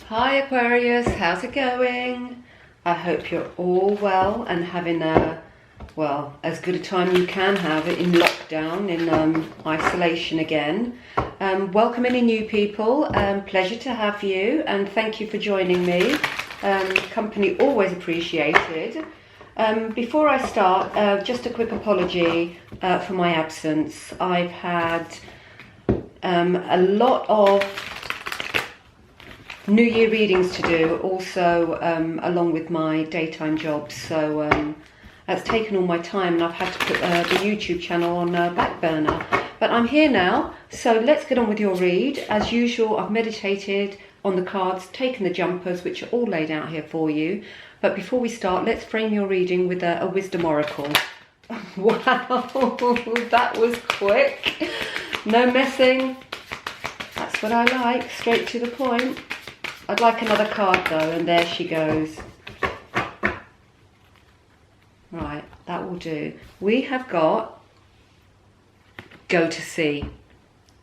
Hi Aquarius, how's it going? I hope you're all well and having as good a time you can have it in lockdown, in isolation again. Welcome any new people, pleasure to have you and thank you for joining me. Company always appreciated. Before I start, just a quick apology for my absence. I've had a lot of New Year readings to do, also along with my daytime jobs, so that's taken all my time and I've had to put the YouTube channel on back burner. But I'm here now, so let's get on with your read. As usual, I've meditated on the cards, taken the jumpers, which are all laid out here for you. But before we start, let's frame your reading with a wisdom oracle. Wow, that was quick. No messing. That's what I like, straight to the point. I'd like another card though, and there she goes. Right, that will do. We have got go to sea,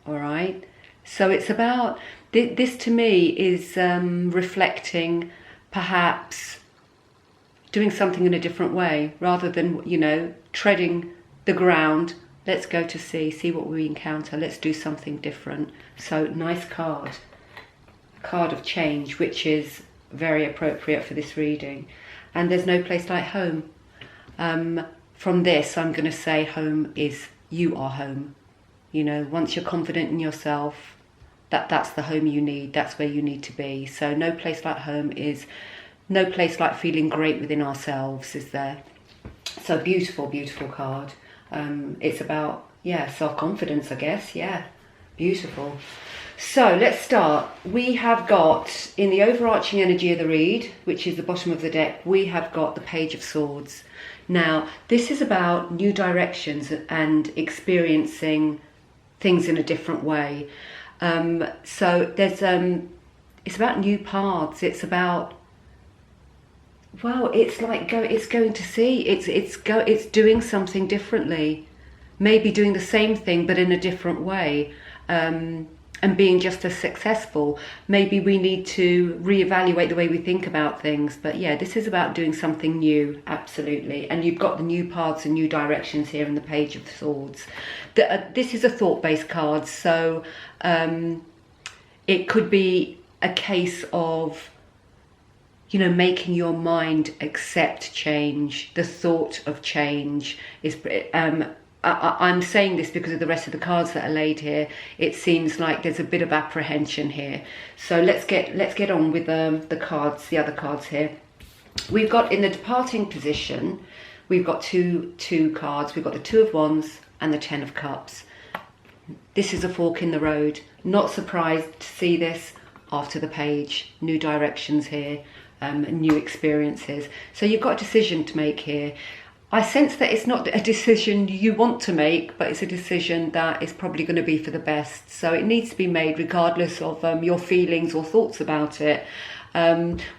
all right? So it's about, this to me is reflecting perhaps doing something in a different way rather than, you know, treading the ground. Let's go to sea, see what we encounter. Let's do something different. So nice card. Card of change, which is very appropriate for this reading. And there's no place like home. From this, I'm going to say home is, you are home. You know, once you're confident in yourself, that's the home you need. That's where you need to be. So no place like home is, no place like feeling great within ourselves, is there? So beautiful, beautiful card. It's about, yeah, self-confidence, I guess. Yeah, beautiful. So let's start. We have got, in the overarching energy of the read, which is the bottom of the deck, we have got the Page of Swords. Now, this is about new directions and experiencing things in a different way. So there's, it's about new paths. It's about, well, it's like it's going to sea. It's doing something differently, maybe doing the same thing but in a different way. And being just as successful. Maybe we need to reevaluate the way we think about things. But yeah, this is about doing something new, absolutely. And you've got the new paths and new directions here in the Page of Swords. This is a thought-based card, so it could be a case of, you know, making your mind accept change. The thought of change is... I'm saying this because of the rest of the cards that are laid here. It seems like there's a bit of apprehension here. So let's get on with the cards, the other cards here. We've got in the departing position, we've got two cards. We've got the Two of Wands and the Ten of Cups. This is a fork in the road. Not surprised to see this after the page. New directions here, new experiences. So you've got a decision to make here. I sense that it's not a decision you want to make, but it's a decision that is probably going to be for the best. So it needs to be made regardless of your feelings or thoughts about it,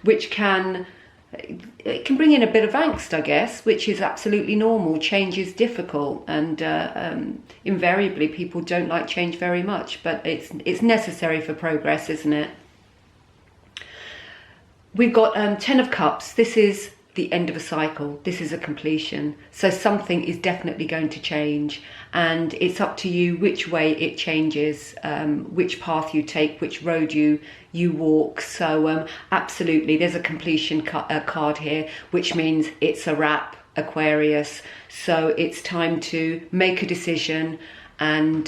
which can bring in a bit of angst, I guess, which is absolutely normal. Change is difficult, and invariably people don't like change very much, but it's necessary for progress, isn't it? We've got Ten of Cups. This is the end of a cycle. This is a completion. So something is definitely going to change, and it's up to you which way it changes, which path you take, which road you walk. So absolutely, there's a completion card here, which means it's a wrap, Aquarius. So it's time to make a decision and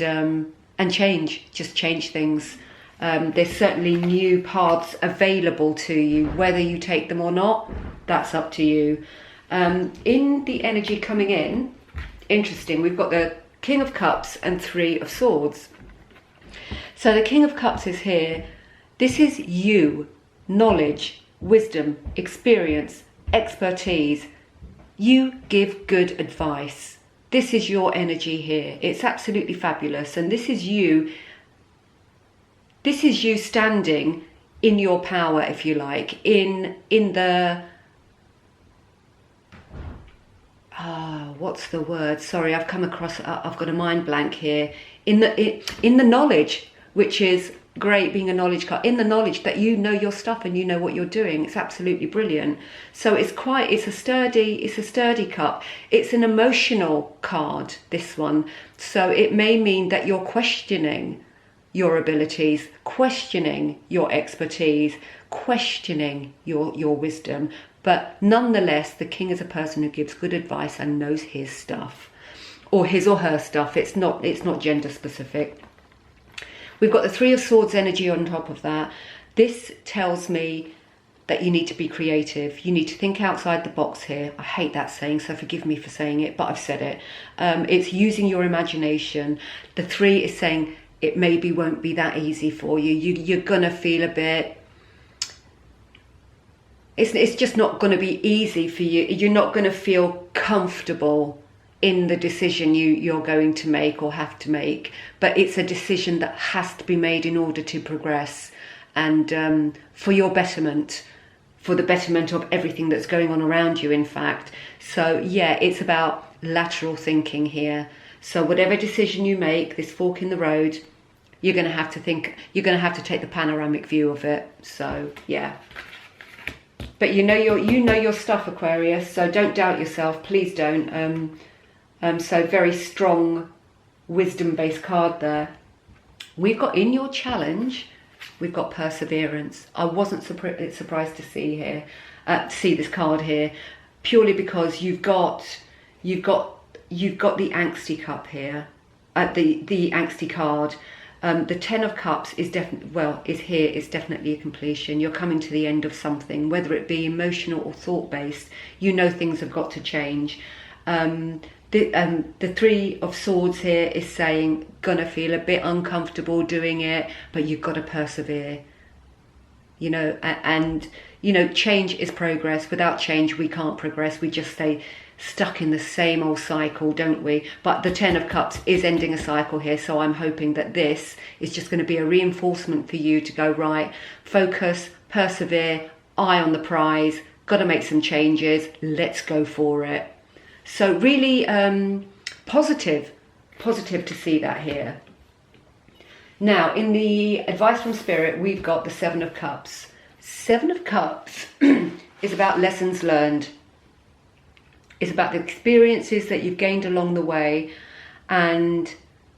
change, just change things. There's certainly new paths available to you. Whether you take them or not, that's up to you. In the energy coming in, interesting, we've got the King of Cups and Three of Swords. So the King of Cups is here. This is you, knowledge, wisdom, experience, expertise. You give good advice. This is your energy here. It's absolutely fabulous. And this is you. This is you standing in your power, if you like, in the, what's the word? Sorry, I've come across, I've got a mind blank here. In the knowledge, which is great being a knowledge card, in the knowledge that you know your stuff and you know what you're doing. It's absolutely brilliant. So it's a sturdy cup. It's an emotional card, this one. So it may mean that you're questioning your abilities, questioning your expertise, questioning your wisdom. But nonetheless, the king is a person who gives good advice and knows his stuff, or his or her stuff. It's not gender specific. We've got the Three of Swords energy on top of that. This tells me that you need to be creative. You need to think outside the box here. I hate that saying, so forgive me for saying it, but I've said it. It's using your imagination. The three is saying it maybe won't be that easy for you. You're going to feel a bit... It's just not going to be easy for you. You're not going to feel comfortable in the decision you're going to make or have to make, but it's a decision that has to be made in order to progress and for your betterment, for the betterment of everything that's going on around you, in fact. So yeah, it's about lateral thinking here. So whatever decision you make, this fork in the road, you're going to have to think, you're going to have to take the panoramic view of it. So yeah. But you know your stuff, Aquarius, so don't doubt yourself, please don't. So very strong wisdom-based card there. We've got in your challenge, we've got perseverance. I wasn't surprised to see this card here, purely because you've got the angsty cup here, the angsty card. The Ten of Cups is definitely a completion. You're coming to the end of something, whether it be emotional or thought-based. You know things have got to change. The Three of Swords here is saying, gonna feel a bit uncomfortable doing it, but you've got to persevere. You know, and you know, change is progress. Without change, we can't progress. We just stay stuck in the same old cycle, don't we? But the Ten of Cups is ending a cycle here, so I'm hoping that this is just going to be a reinforcement for you to go, right, focus, persevere, eye on the prize, got to make some changes, let's go for it. So really positive to see that here. Now, in the advice from Spirit, we've got the Seven of Cups. Seven of Cups is about lessons learned. It's about the experiences that you've gained along the way, and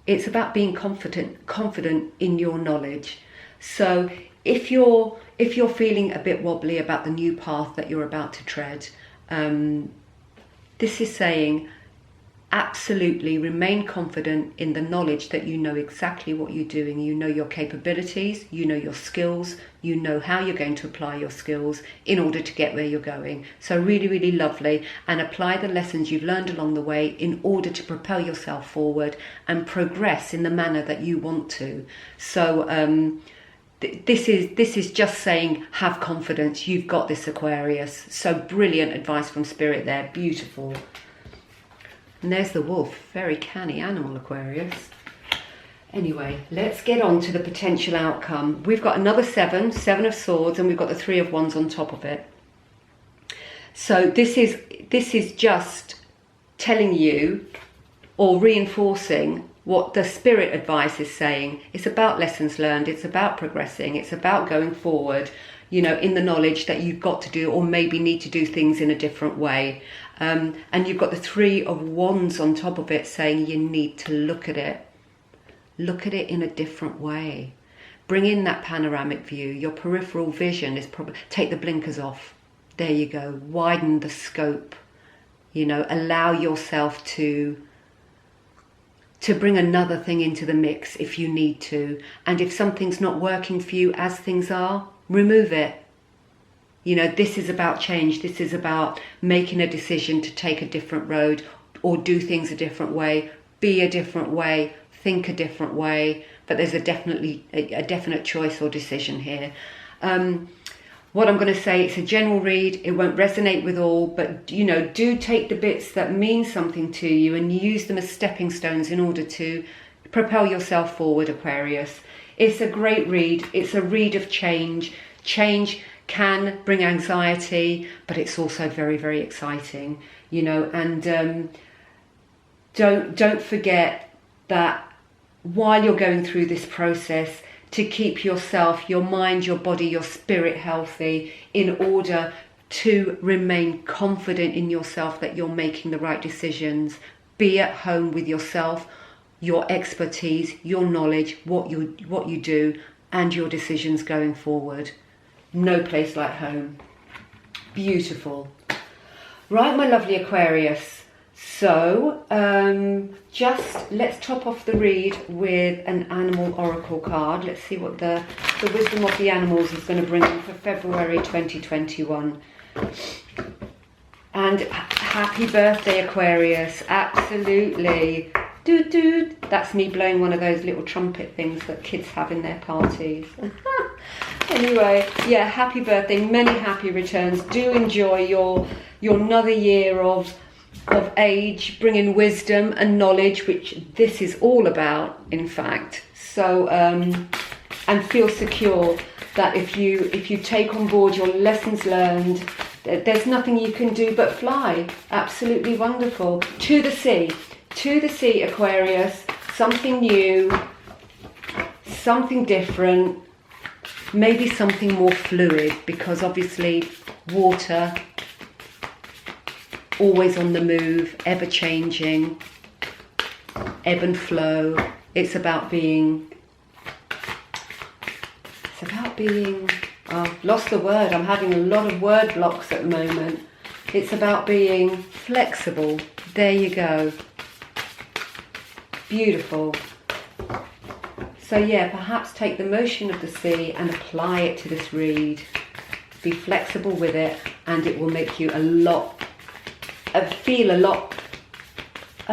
it's about being confident in your knowledge. So if you're feeling a bit wobbly about the new path that you're about to tread, this is saying absolutely remain confident in the knowledge that you know exactly what you're doing. You know your capabilities, you know your skills, you know how you're going to apply your skills in order to get where you're going. So really, really lovely, and apply the lessons you've learned along the way in order to propel yourself forward and progress in the manner that you want to. So this is just saying, have confidence, you've got this, Aquarius. So brilliant advice from Spirit there, beautiful. And there's the wolf, very canny animal, Aquarius. Anyway, let's get on to the potential outcome. We've got another Seven of Swords, and we've got the Three of Wands on top of it. So this is just telling you or reinforcing what the Spirit advice is saying. It's about lessons learned, it's about progressing, it's about going forward, you know, in the knowledge that you've got to do or maybe need to do things in a different way. And you've got the Three of Wands on top of it saying you need to look at it in a different way. Bring in that panoramic view. Your peripheral vision is probably, take the blinkers off. There you go. Widen the scope. You know, allow yourself to bring another thing into the mix if you need to. And if something's not working for you as things are, remove it. You know, this is about change. This is about making a decision to take a different road or do things a different way, be a different way, think a different way. But there's a definite choice or decision here. What I'm going to say, it's a general read. It won't resonate with all, but, you know, do take the bits that mean something to you and use them as stepping stones in order to propel yourself forward, Aquarius. It's a great read. It's a read of change. Change can bring anxiety, but it's also very, very exciting, you know. And don't forget that while you're going through this process, to keep yourself, your mind, your body, your spirit healthy, in order to remain confident in yourself that you're making the right decisions. Be at home with yourself, your expertise, your knowledge, what you do, and your decisions going forward. No place like home. Beautiful. Right, my lovely Aquarius. So, just let's top off the read with an animal oracle card. Let's see what the wisdom of the animals is going to bring in for February 2021. And happy birthday, Aquarius. Absolutely. Doot doot. That's me blowing one of those little trumpet things that kids have in their parties. Anyway, yeah, happy birthday. Many happy returns. Do enjoy your another year of age, bringing wisdom and knowledge, which this is all about, in fact. So, and feel secure that if you take on board your lessons learned, there's nothing you can do but fly. Absolutely wonderful. To the sea, Aquarius. Something new, something different, maybe something more fluid, because obviously water, always on the move, ever changing, ebb and flow. It's about being, I've lost the word. I'm having a lot of word blocks at the moment. It's about being flexible. There you go. Beautiful. So yeah, perhaps take the motion of the sea and apply it to this read. Be flexible with it, and it will make you feel a lot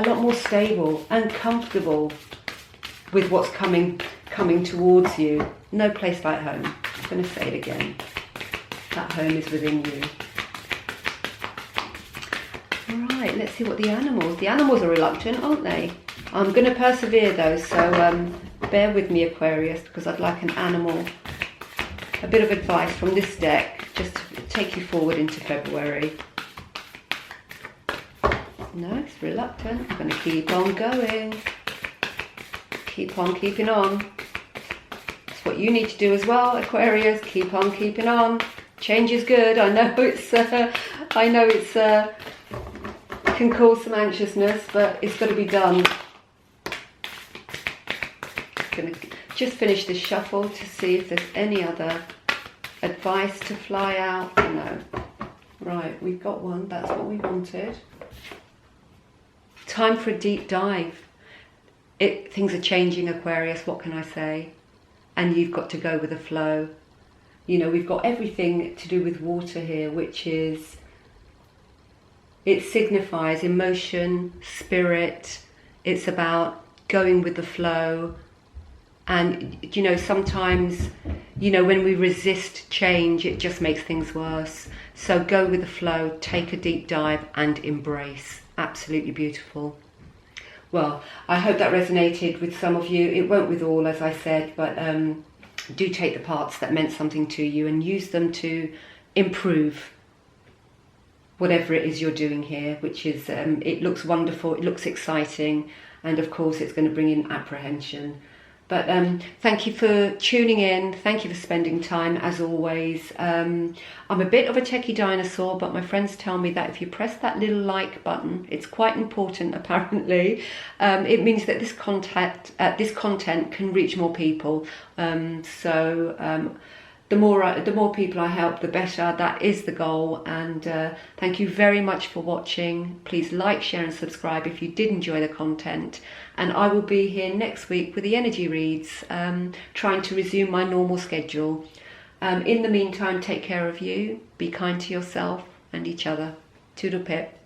more stable and comfortable with what's coming towards you. No place like home. I'm going to say it again. That home is within you. Right, let's see what the animals are reluctant, aren't they? I'm going to persevere though, so bear with me, Aquarius, because I'd like an animal, a bit of advice from this deck, just to take you forward into February. No, it's reluctant. I'm going to keep on going. Keep on keeping on. That's what you need to do as well, Aquarius. Keep on keeping on. Change is good. I know it's can cause some anxiousness, but it's got to be done. Going to just finish this shuffle to see if there's any other advice to fly out. No. Right, we've got one. That's what we wanted. Time for a deep dive. Things are changing, Aquarius. What can I say? And you've got to go with the flow. You know, we've got everything to do with water here, which is, it signifies emotion, spirit. It's about going with the flow. And, you know, sometimes, you know, when we resist change, it just makes things worse. So go with the flow, take a deep dive and embrace. Absolutely beautiful. Well, I hope that resonated with some of you. It won't with all, as I said, but do take the parts that meant something to you and use them to improve whatever it is you're doing here, which is, it looks wonderful, it looks exciting, and of course it's going to bring in apprehension. But thank you for tuning in. Thank you for spending time, as always. I'm a bit of a techie dinosaur, but my friends tell me that if you press that little like button, it's quite important, apparently. It means that this content can reach more people. The more people I help, the better. That is the goal. And thank you very much for watching. Please like, share and subscribe if you did enjoy the content. And I will be here next week with the energy reads, trying to resume my normal schedule. In the meantime, take care of you. Be kind to yourself and each other. Toodle pip.